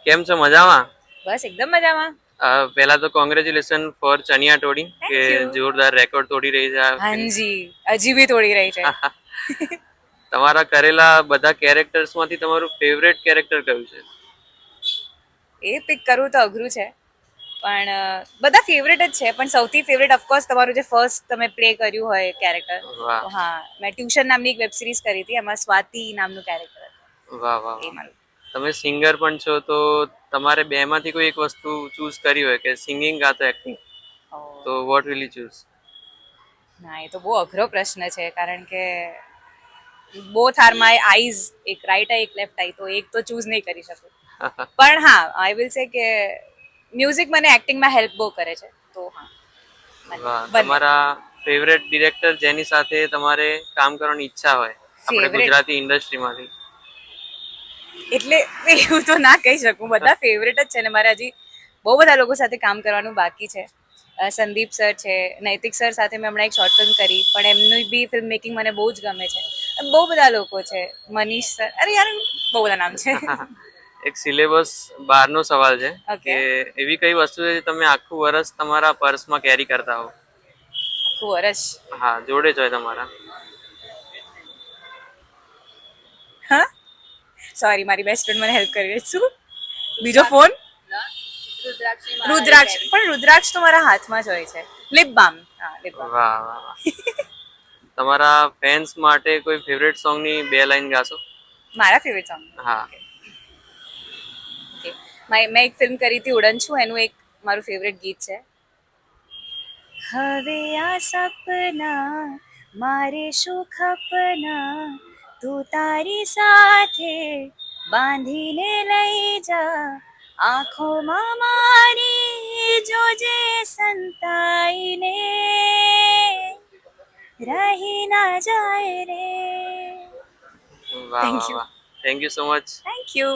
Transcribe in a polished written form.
કેમ છો? મજામાં? બસ એકદમ મજામાં. પહેલા તો કોંગ્રેચ્યુલેશન ફોર ચણિયા ટોળી કે થેન્ક યુ. જોરદાર રેકોર્ડ તોડી રહી છે આ ફિલ્મ. હાજી, હજી બી તોડી રહી છે. તમારા કરેલા બધા કેરેક્ટર્સ માંથી તમારું ફેવરેટ કેરેક્ટર કયું છે? એ પિક કરવું તો અઘરું છે, પણ બધા ફેવરેટ જ છે. પણ સૌથી ફેવરેટ ઓફકોર્સ તમારું જે ફર્સ્ટ તમે પ્લે કર્યું હોય કેરેક્ટર, વાહ તો હા, મેં ટ્યુશન નામની એક વેબ સિરીઝ કરી હતી, એમાં સ્વાતિ નામનું કેરેક્ટર વાહ વાહ એ વાહ. મારું. તમે સિંગર પણ છો, તો તમારે બે માંથી કોઈ એક વસ્તુ ચૂઝ કરી હોય કે સિંગિંગ કાં તો એક્ટિંગ, તો વોટ વિલ યુ ચૂઝ? ના, એ તો બહુ અઘરો પ્રશ્ન છે, કારણ કે બોથ આર માય આઈઝ, એક રાઈટ આઈ એક લેફ્ટ આઈ, તો એક તો ચૂઝ નહીં કરી શકું. પણ હા, આઈ વિલ સે કે મ્યુઝિક મને એક્ટિંગમાં હેલ્પ બહુ કરે છે, તો હા, વાહ. બંને. તમારા ફેવરેટ ડિરેક્ટર જેની સાથે તમારે કામ કરવાની ઈચ્છા હોય આપણે ફેવરેટ ગુજરાતી ઇન્ડસ્ટ્રીમાંથી? એટલે એવું તો ના કહી શકું, બધા ફેવરેટ જ છે ને. મારે હજી બહુ બધા લોકો સાથે કામ કરવાનું બાકી છે. સંદીપ સર છે, નૈતિક સર સાથે મેં હમણાં એક શોર્ટ ફિલ્મ કરી, પણ એમનું બી ફિલ્મ મેકિંગ મને બહુ જ ગમે છે. બહુ બધા લોકો છે, મનીષ સર, અરે યાર બહુ બધા નામ છે. એક સિલેબસ બહારનો સવાલ છે ઓકે. કે એવી કઈ વસ્તુ છે જે તમે આખું વર્ષ તમારા પર્સમાં કેરી કરતા હો? આખું વર્ષ? હા, જોડે જ હોય તમારા. હા, સોરી, મારી બેસ્ટ ફ્રેન્ડ મને હેલ્પ કરી રહી છું. બીજો ફોન? રુદ્રાક્ષ, પણ રુદ્રાક્ષ તો મારા હાથમાં જ હોય છે. લિપ બામ. હા, લિપ બામ. વાહ વાહ વાહ. તમારા ફેન્સ માટે કોઈ ફેવરેટ સોંગ ની બે લાઈન ગાશો? મારા ફેવરેટ સોંગ? હા. ઓકે. મેં એક ફિલ્મ કરી હતી ઉડન છું, એનું એક મારું ફેવરેટ ગીત છે. હવે આ સપના મારે શું ખપના, તું તારી સાથે બાંધીને લઈ જા, આંખોમાં મારી જોજે સંતાઈને, રહી ના જાય રે. વાહ થેન્ક વાહ યુ. વાહ. Thank you so much. Thank you.